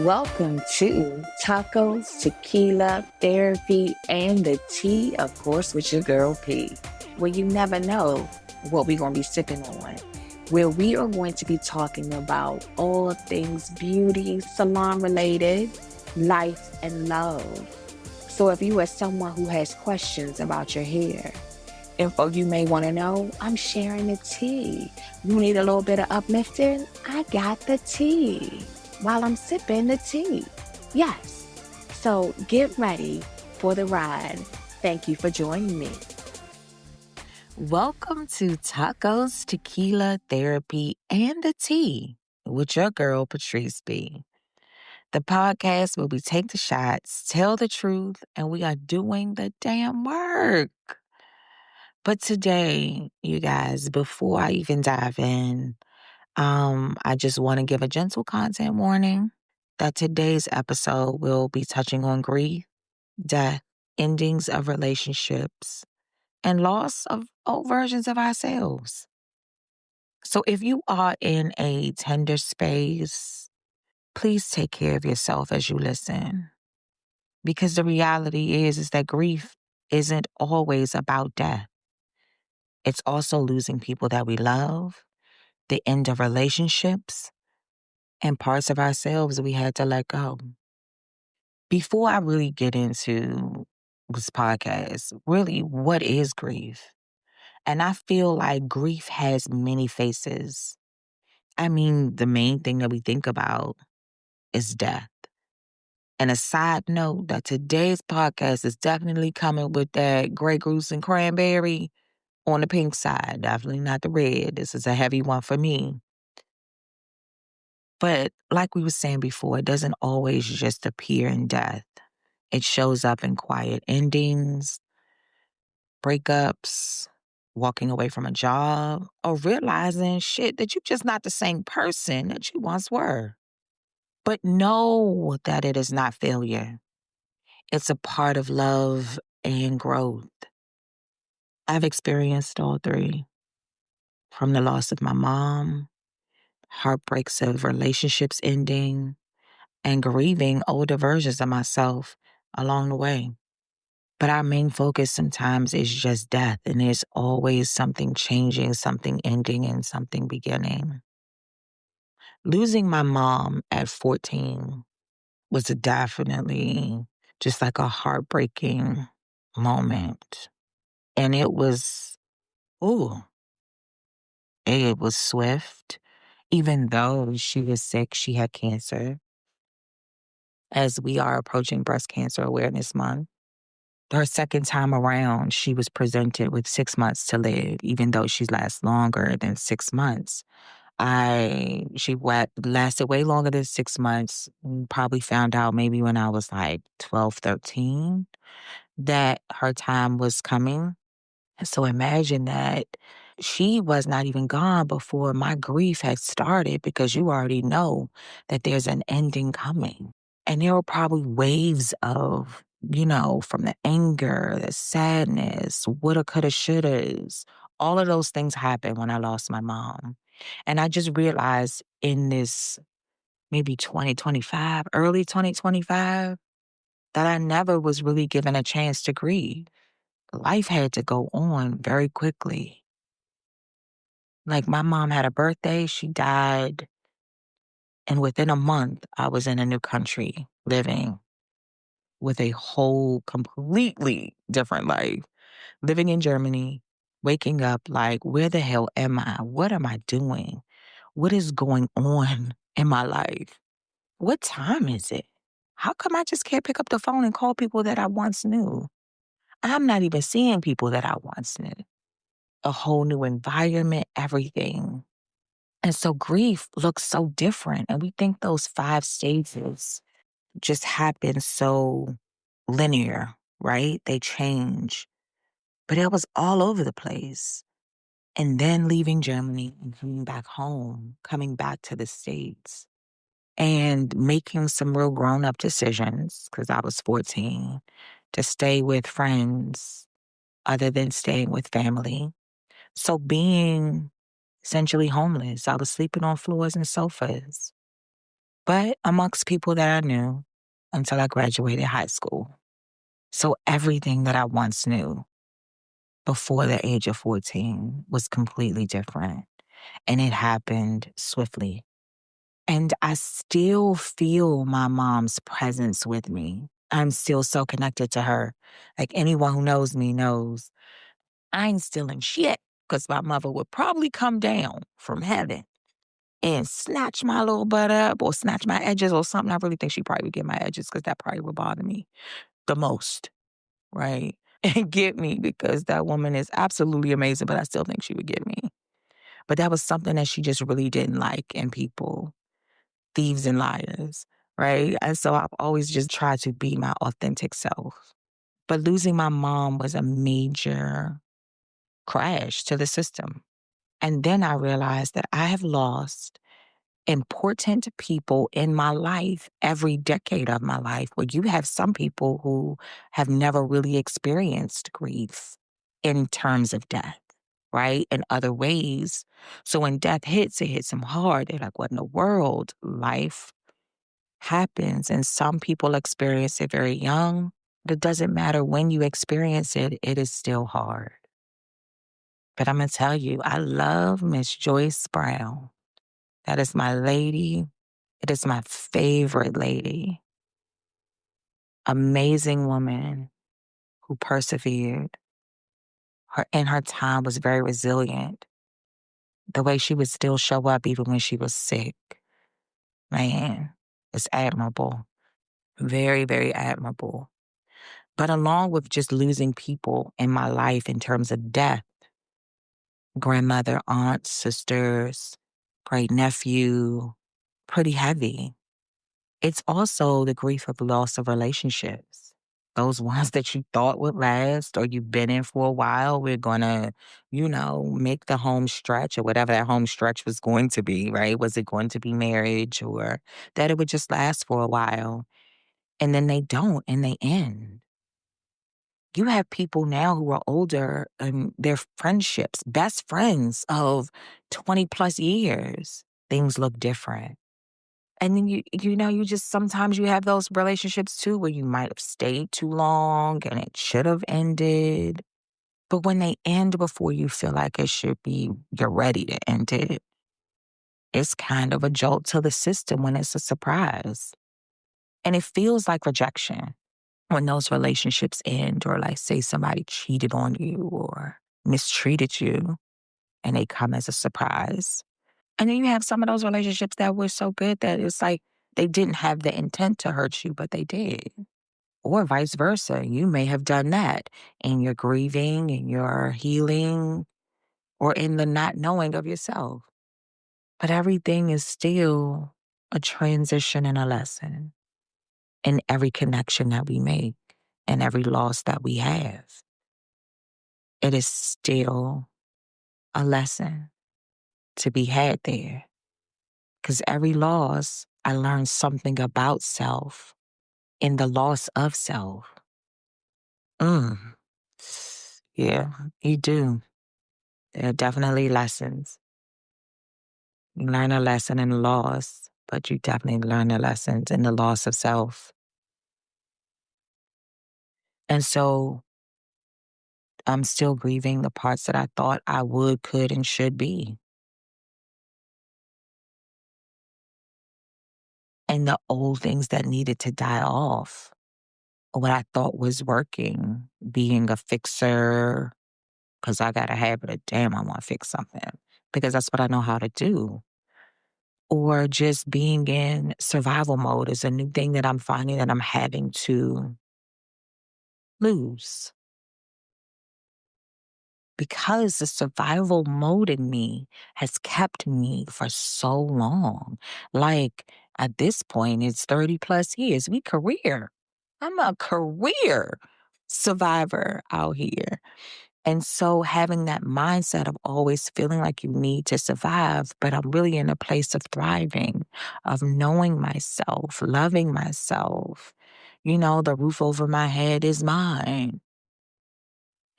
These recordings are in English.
Welcome to Tacos, Tequila, Therapy, and the Tea, of course, with your girl P. Where you never know what we're going to be sipping on. Where we are going to be talking about all things beauty, salon related, life, and love. So if you are someone who has questions about your hair, info you may want to know, I'm sharing the tea. You need a little bit of uplifting? I got the tea while I'm sipping the tea. Yes. So get ready for the ride. Thank you for joining me. Welcome to Tacos, Tequila, Therapy, and the Tea with your girl, Patrice B. The podcast where we take the shots, tell the truth, and we are doing the damn work. But today, you guys, before I even dive in, I just want to give a gentle content warning that today's episode will be touching on grief, death, endings of relationships, and loss of old versions of ourselves. So if you are in a tender space, please take care of yourself as you listen. Because the reality is that grief isn't always about death. It's also losing people that we love, the end of relationships, and parts of ourselves we had to let go. Before I really get into this podcast, really, what is grief? And I feel like grief has many faces. I mean, the main thing that we think about is death. And a side note that today's podcast is definitely coming with that Grey Goose and cranberry on the pink side, definitely not the red. This is a heavy one for me. But like we were saying before, it doesn't always just appear in death. It shows up in quiet endings, breakups, walking away from a job, or realizing shit that you're just not the same person that you once were. But know that it is not failure. It's a part of love and growth. I've experienced all three, from the loss of my mom, heartbreaks of relationships ending, and grieving older versions of myself along the way. But our main focus sometimes is just death, and there's always something changing, something ending, and something beginning. Losing my mom at 14 was definitely just like a heartbreaking moment. And it was swift. Even though she was sick, she had cancer. As we are approaching Breast Cancer Awareness Month, her second time around, she was presented with 6 months to live, even though she lasts longer than 6 months. Lasted way longer than 6 months. Probably found out maybe when I was like 12, 13, that her time was coming. So imagine that she was not even gone before my grief had started, because you already know that there's an ending coming. And there were probably waves of, from the anger, the sadness, woulda, coulda, shouldas. All of those things happened when I lost my mom. And I just realized in this maybe 2025, early 2025, that I never was really given a chance to grieve. Life had to go on very quickly. Like, my mom had a birthday, she died, and within a month, I was in a new country living with a whole completely different life. Living in Germany, waking up like, where the hell am I? What am I doing? What is going on in my life? What time is it? How come I just can't pick up the phone and call people that I once knew? I'm not even seeing people that I once knew. A whole new environment, everything. And so grief looks so different. And we think those 5 stages just happen so linear, right? They change. But it was all over the place. And then leaving Germany and coming back home, coming back to the States, and making some real grown-up decisions, because I was 14, to stay with friends other than staying with family. So being essentially homeless, I was sleeping on floors and sofas. but amongst people that I knew until I graduated high school. So everything that I once knew before the age of 14 was completely different. And it happened swiftly. And I still feel my mom's presence with me. I'm still so connected to her. Like anyone who knows me knows I ain't stealing shit because my mother would probably come down from heaven and snatch my little butt up or snatch my edges or something. I really think she probably would get my edges because that probably would bother me the most, right? And get me because that woman is absolutely amazing, but I still think she would get me. But that was something that she just really didn't like in people, thieves and liars, right? And so I've always just tried to be my authentic self. But losing my mom was a major crash to the system. And then I realized that I have lost important people in my life every decade of my life, where you have some people who have never really experienced grief in terms of death, right? In other ways. So when death hits, it hits them hard. They're like, what in the world? Life happens. And some people experience it very young. But it doesn't matter when you experience it, it is still hard. But I'm going to tell you, I love Miss Joyce Brown. That is my lady. It is my favorite lady. Amazing woman who persevered. Her in her time was very resilient. The way she would still show up even when she was sick. Man, it's admirable. Very, very admirable. But along with just losing people in my life in terms of death, grandmother, aunts, sisters, great nephew, pretty heavy. It's also the grief of loss of relationships. Those ones that you thought would last or you've been in for a while, we're gonna, make the home stretch or whatever that home stretch was going to be, right? Was it going to be marriage or that it would just last for a while? And then they don't and they end. You have people now who are older and their friendships, best friends of 20 plus years, things look different. And then you just sometimes you have those relationships too where you might have stayed too long and it should have ended. But when they end before you feel like it should be, you're ready to end it. It's kind of a jolt to the system when it's a surprise. And it feels like rejection when those relationships end or like say somebody cheated on you or mistreated you and they come as a surprise. And then you have some of those relationships that were so good that it's like they didn't have the intent to hurt you, but they did. Or vice versa. You may have done that in your grieving, in your healing, or in the not knowing of yourself. But everything is still a transition and a lesson in every connection that we make and every loss that we have. It is still a lesson to be had there. Because every loss, I learned something about self in the loss of self. Mm. Yeah, you do. There are definitely lessons. You learn a lesson in loss, but you definitely learn the lessons in the loss of self. And so I'm still grieving the parts that I thought I would, could, and should be. And the old things that needed to die off. What I thought was working, being a fixer, because I got a habit of, damn, I want to fix something because that's what I know how to do. Or just being in survival mode is a new thing that I'm finding that I'm having to lose because the survival mode in me has kept me for so long. Like at this point, it's 30 plus years. I'm a career survivor out here. And so having that mindset of always feeling like you need to survive, but I'm really in a place of thriving, of knowing myself, loving myself. The roof over my head is mine.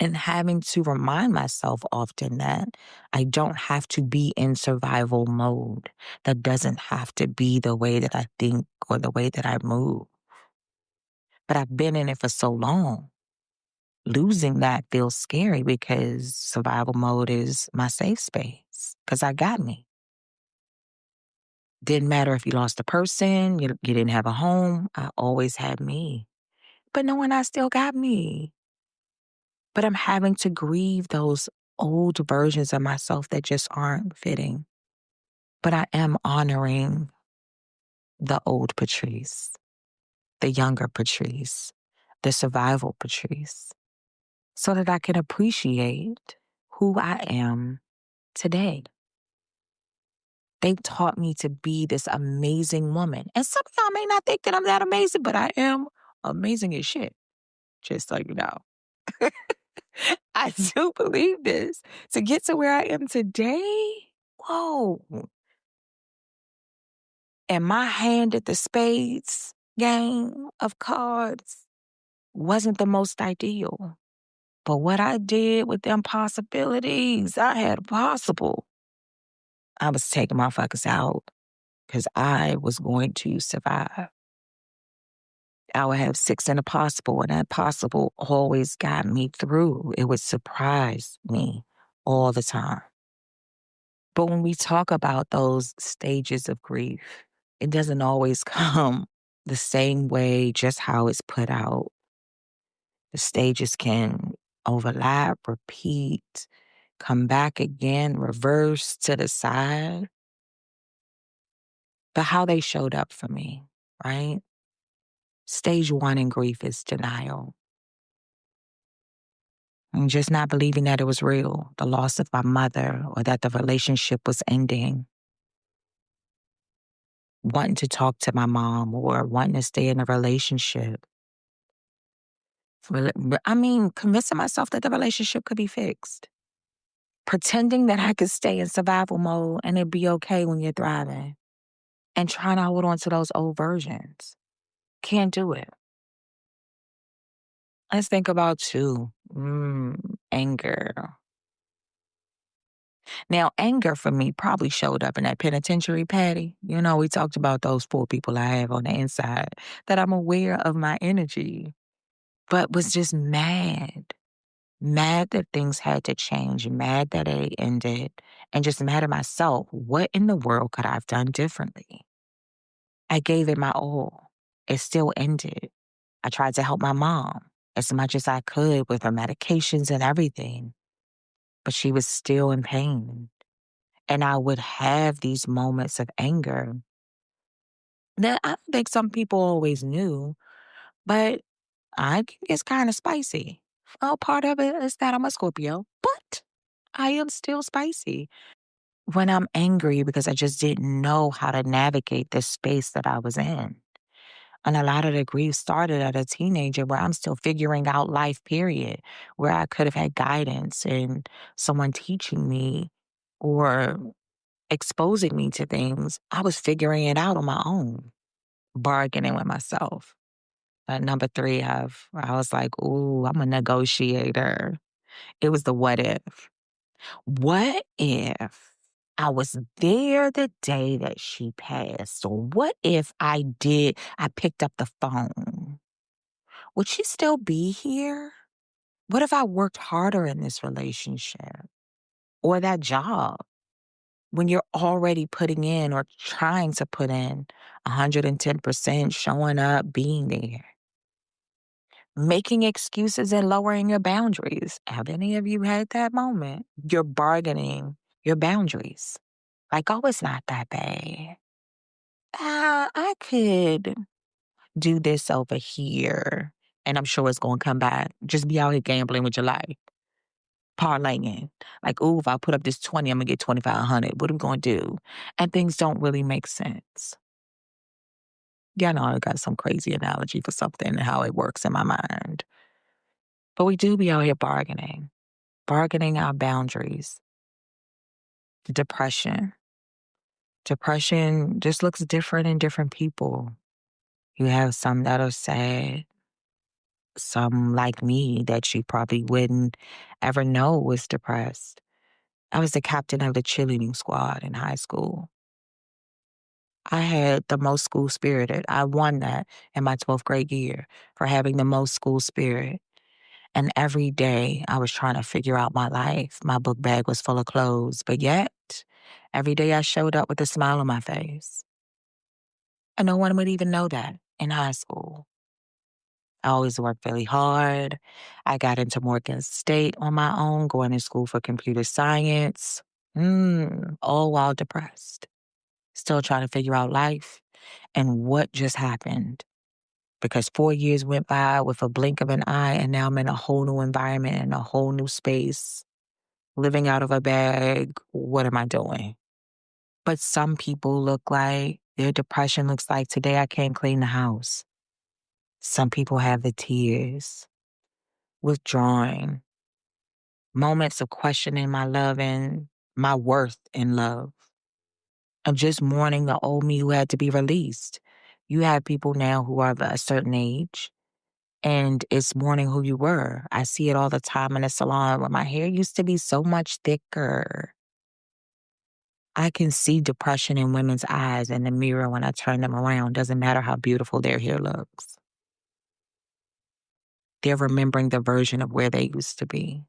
And having to remind myself often that I don't have to be in survival mode. That doesn't have to be the way that I think or the way that I move. But I've been in it for so long. Losing that feels scary because survival mode is my safe space because I got me. Didn't matter if you lost a person, you didn't have a home. I always had me. But knowing I still got me. But I'm having to grieve those old versions of myself that just aren't fitting. But I am honoring the old Patrice, the younger Patrice, the survival Patrice, so that I can appreciate who I am today. They've taught me to be this amazing woman. And some of y'all may not think that I'm that amazing, but I am amazing as shit. Just so you know. I do believe this. To get to where I am today, whoa. And my hand at the spades game of cards wasn't the most ideal. But what I did with them possibilities, I had a possible. I was taking my fuckers out because I was going to survive. I would have six in a possible, and that possible always got me through. It would surprise me all the time. But when we talk about those stages of grief, it doesn't always come the same way, just how it's put out. The stages can overlap, repeat, come back again, reverse to the side. But how they showed up for me, right? Stage one in grief is denial. And just not believing that it was real, the loss of my mother, or that the relationship was ending. Wanting to talk to my mom or wanting to stay in a relationship. Convincing myself that the relationship could be fixed. Pretending that I could stay in survival mode and it'd be okay when you're thriving. And trying to hold on to those old versions. Can't do it. Let's think about two. Anger. Now, anger for me probably showed up in that penitentiary, Patty. You know, we talked about those four people I have on the inside, that I'm aware of my energy, but was just mad. Mad that things had to change, mad that they ended, and just mad at myself. What in the world could I have done differently? I gave it my all. It still ended. I tried to help my mom as much as I could with her medications and everything, but she was still in pain. And I would have these moments of anger that I don't think some people always knew, but I think it's kind of spicy. Well, part of it is that I'm a Scorpio, but I am still spicy when I'm angry because I just didn't know how to navigate this space that I was in. And a lot of the grief started at a teenager where I'm still figuring out life, period, where I could have had guidance and someone teaching me or exposing me to things. I was figuring it out on my own, bargaining with myself. At number three, I was like, ooh, I'm a negotiator. It was the what if. What if I was there the day that she passed? Or what if I picked up the phone? Would she still be here? What if I worked harder in this relationship or that job? When you're already putting in or trying to put in 110%, showing up, being there, making excuses and lowering your boundaries. Have any of you had that moment? You're bargaining your boundaries. Like, oh, it's not that bad. I could do this over here and I'm sure it's going to come back. Just be out here gambling with your life. Parlaying. Like, ooh, if I put up this 20, I'm going to get 2,500. What are we going to do? And things don't really make sense. Yeah, I know I got some crazy analogy for something and how it works in my mind. But we do be out here bargaining our boundaries. Depression. Depression just looks different in different people. You have some that are sad, some like me that you probably wouldn't ever know was depressed. I was the captain of the cheerleading squad in high school. I had the most school spirited. I won that in my 12th grade year for having the most school spirit. And every day I was trying to figure out my life. My book bag was full of clothes, but yet every day I showed up with a smile on my face. And no one would even know that in high school. I always worked really hard. I got into Morgan State on my own, going to school for computer science, all while depressed, still trying to figure out life and what just happened. Because 4 years went by with a blink of an eye, and now I'm in a whole new environment and a whole new space, living out of a bag. What am I doing? But some people look like their depression looks like today I can't clean the house. Some people have the tears, withdrawing, moments of questioning my love and my worth in love, of just mourning the old me who had to be released. You have people now who are of a certain age, and it's mourning who you were. I see it all the time in the salon where my hair used to be so much thicker. I can see depression in women's eyes in the mirror when I turn them around. Doesn't matter how beautiful their hair looks. They're remembering the version of where they used to be.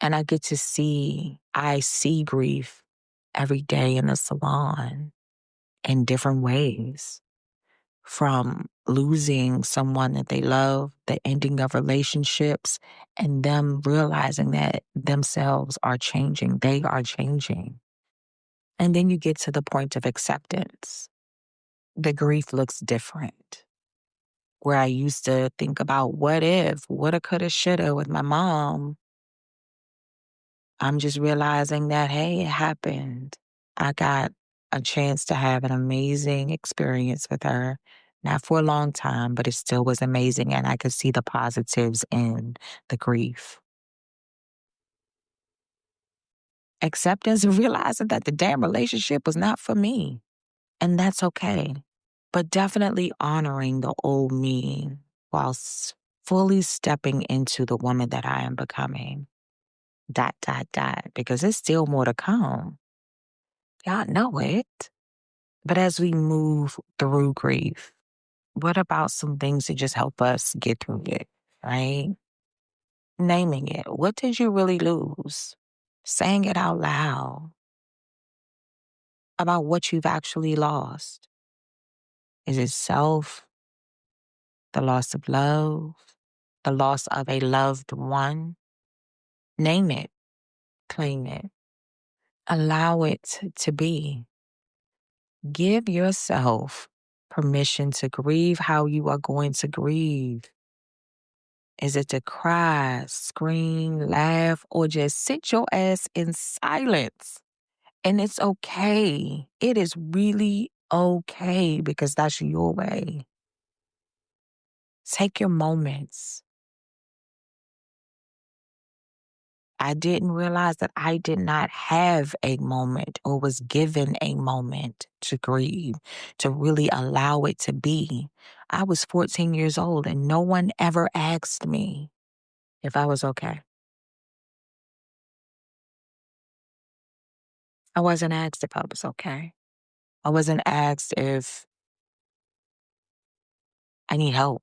And I see grief every day in the salon in different ways, from losing someone that they love, the ending of relationships, and them realizing that themselves are changing. They are changing. And then you get to the point of acceptance. The grief looks different. Where I used to think about what if, woulda, coulda, shoulda with my mom, I'm just realizing that, hey, it happened. I got a chance to have an amazing experience with her, not for a long time, but it still was amazing. And I could see the positives in the grief. Acceptance and realizing that the damn relationship was not for me. And that's okay. But definitely honoring the old me while fully stepping into the woman that I am becoming. ... Because there's still more to come. Y'all know it. But as we move through grief, what about some things that just help us get through it, right? Naming it. What did you really lose? Saying it out loud about what you've actually lost. Is it self, the loss of love, the loss of a loved one? Name it, claim it, allow it to be. Give yourself permission to grieve how you are going to grieve. Is it to cry, scream, laugh, or just sit your ass in silence? And it's okay. It is really okay because that's your way. Take your moments. I didn't realize that I did not have a moment or was given a moment to grieve, to really allow it to be. I was 14 years old and no one ever asked me if I was okay. I wasn't asked if I was okay. I wasn't asked if I need help.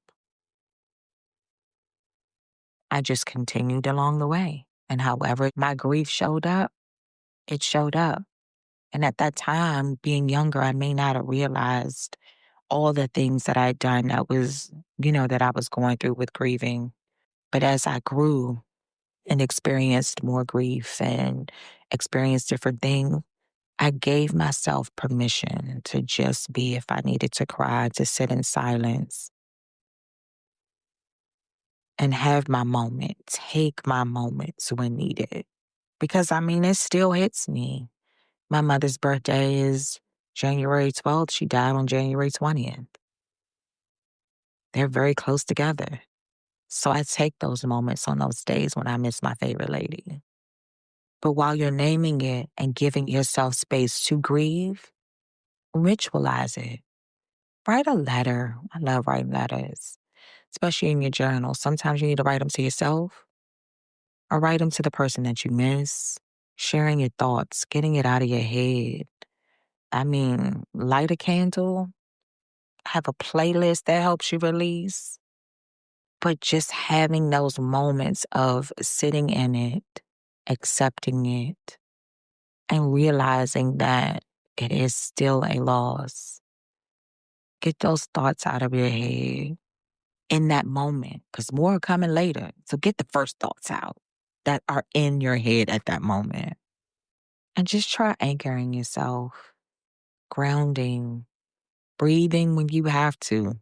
I just continued along the way. And however my grief showed up, it showed up. And at that time, being younger, I may not have realized all the things that I'd done that was, that I was going through with grieving. But as I grew and experienced more grief and experienced different things, I gave myself permission to just be. If I needed to cry, to sit in silence and have my moment, take my moments when needed. Because it still hits me. My mother's birthday is January 12th. She died on January 20th. They're very close together. So I take those moments on those days when I miss my favorite lady. But while you're naming it and giving yourself space to grieve, ritualize it. Write a letter. I love writing letters. especially in your journal. Sometimes you need to write them to yourself or write them to the person that you miss, sharing your thoughts, getting it out of your head. I mean, light a candle, have a playlist that helps you release, but just having those moments of sitting in it, accepting it, and realizing that it is still a loss. Get those thoughts out of your head in that moment, because more are coming later. So get the first thoughts out that are in your head at that moment. And just try anchoring yourself, grounding, breathing when you have to.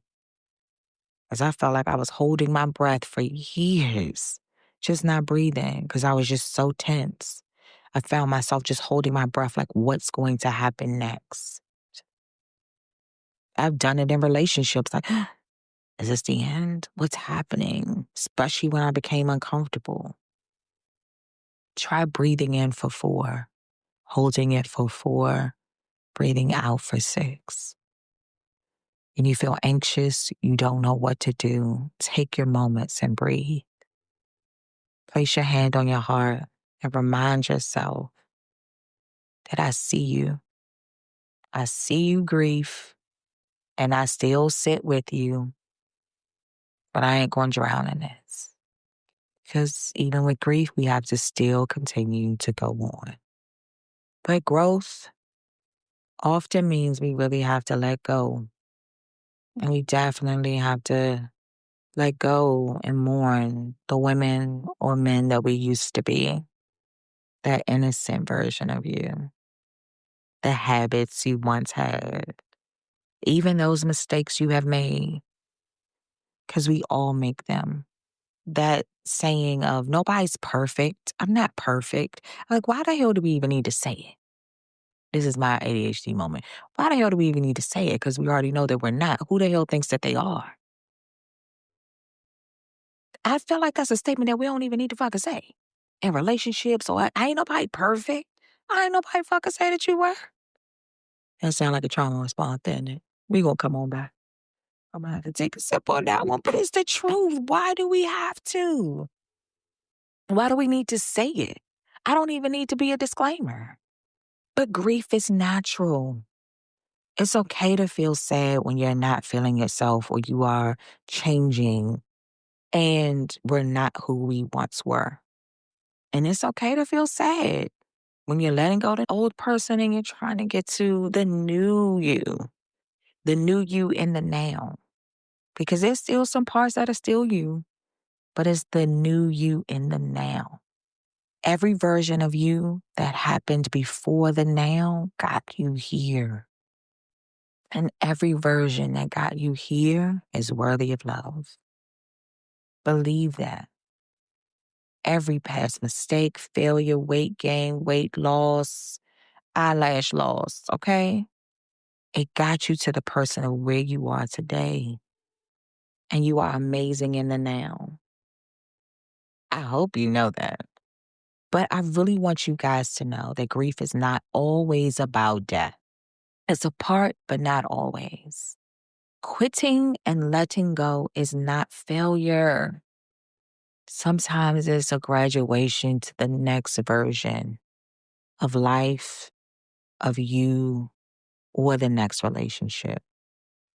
As I felt like I was holding my breath for years, just not breathing because I was just so tense. I found myself just holding my breath like, what's going to happen next? I've done it in relationships like, is this the end? What's happening? Especially when I became uncomfortable. Try breathing in for 4, holding it for 4, breathing out for 6. And you feel anxious, you don't know what to do, take your moments and breathe. Place your hand on your heart and remind yourself that I see you. I see you, grief, and I still sit with you, but I ain't going to drown in this. Because even with grief, we have to still continue to go on. But growth often means we really have to let go. And we definitely have to let go and mourn the women or men that we used to be, that innocent version of you, the habits you once had, even those mistakes you have made, because we all make them. That saying of nobody's perfect, I'm not perfect. Like, why the hell do we even need to say it? This is my ADHD moment. Why the hell do we even need to say it? Because we already know that we're not. Who the hell thinks that they are? I feel like that's a statement that we don't even need to fucking say. In relationships, or I ain't nobody perfect. I ain't nobody fucking say that you were. That sound like a trauma response, doesn't it? We gonna come on back. I'm gonna have to take a sip on that one, but it's the truth. Why do we have to? Why do we need to say it? I don't even need to be a disclaimer. But grief is natural. It's okay to feel sad when you're not feeling yourself or you are changing and we're not who we once were. And it's okay to feel sad when you're letting go of the old person and you're trying to get to the new you in the now. Because there's still some parts that are still you, but it's the new you in the now. Every version of you that happened before the now got you here. And every version that got you here is worthy of love. Believe that. Every past mistake, failure, weight gain, weight loss, eyelash loss, okay? It got you to the person of where you are today. And you are amazing in the now. I hope you know that. But I really want you guys to know that grief is not always about death. It's a part, but not always. Quitting and letting go is not failure. Sometimes it's a graduation to the next version of life, of you, or the next relationship.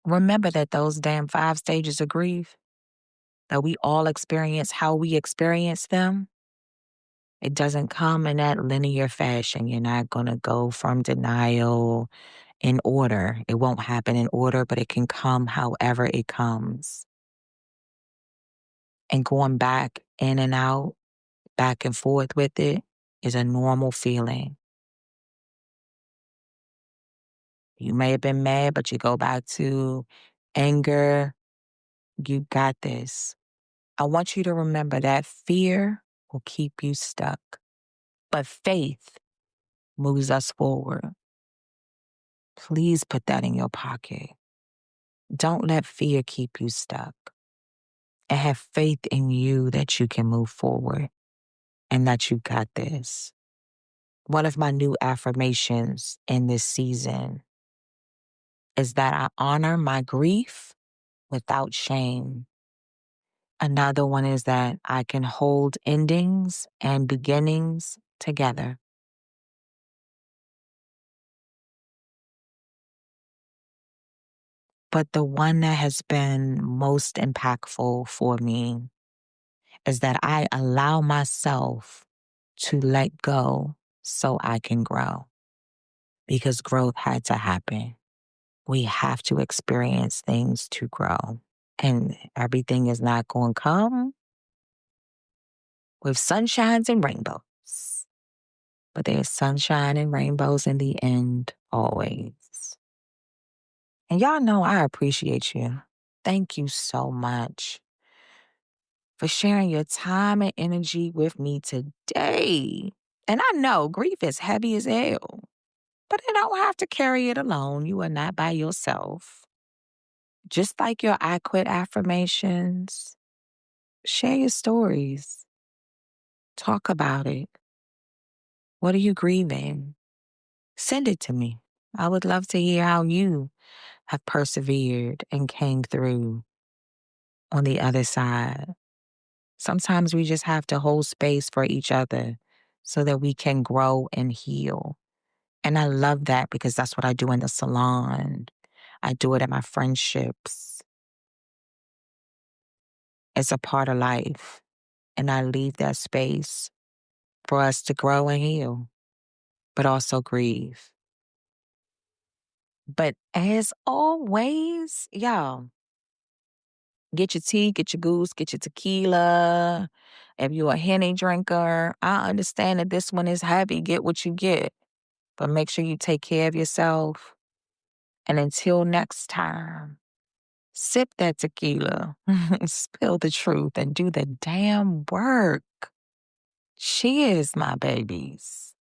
Remember that those damn 5 stages of grief that we all experience, how we experience them, it doesn't come in that linear fashion. You're not going to go from denial in order. It won't happen in order, but it can come however it comes. And going back in and out, back and forth with it is a normal feeling. You may have been mad, but you go back to anger. You got this. I want you to remember that fear will keep you stuck, but faith moves us forward. Please put that in your pocket. Don't let fear keep you stuck. And have faith in you that you can move forward and that you got this. One of my new affirmations in this season is that I honor my grief without shame. Another one is that I can hold endings and beginnings together. But the one that has been most impactful for me is that I allow myself to let go so I can grow, because growth had to happen. We have to experience things to grow. And everything is not going to come with sunshines and rainbows. But there's sunshine and rainbows in the end, always. And y'all know I appreciate you. Thank you so much for sharing your time and energy with me today. And I know grief is heavy as hell, but you don't have to carry it alone. You are not by yourself. Just like your I quit affirmations, share your stories. Talk about it. What are you grieving? Send it to me. I would love to hear how you have persevered and came through on the other side. Sometimes we just have to hold space for each other so that we can grow and heal. And I love that because that's what I do in the salon. I do it at my friendships. It's a part of life. And I leave that space for us to grow and heal, but also grieve. But as always, y'all, get your tea, get your goose, get your tequila. If you're a Henny drinker, I understand that this one is heavy. Get what you get. But make sure you take care of yourself. And until next time, sip that tequila, spill the truth, and do the damn work. Cheers, my babies.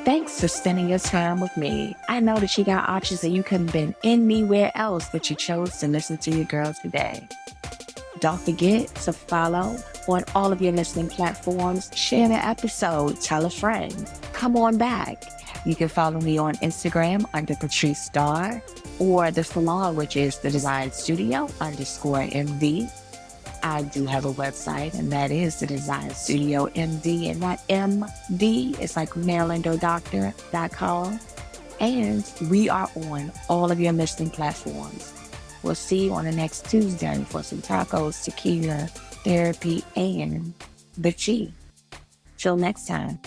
Thanks for spending your time with me. I know that you got options and you could have been anywhere else, but you chose to listen to your girl today. Don't forget to follow on all of your listening platforms. Share the episode. Tell a friend. Come on back. You can follow me on Instagram under Patrice Starr, or the salon, which is the Design Studio _MD. I do have a website, and that is the Design Studio MD, and that MD is like MarylandDoctor.com. And we are on all of your listening platforms. We'll see you on the next Tuesday for some tacos, tequila, therapy, and the tea. Till next time.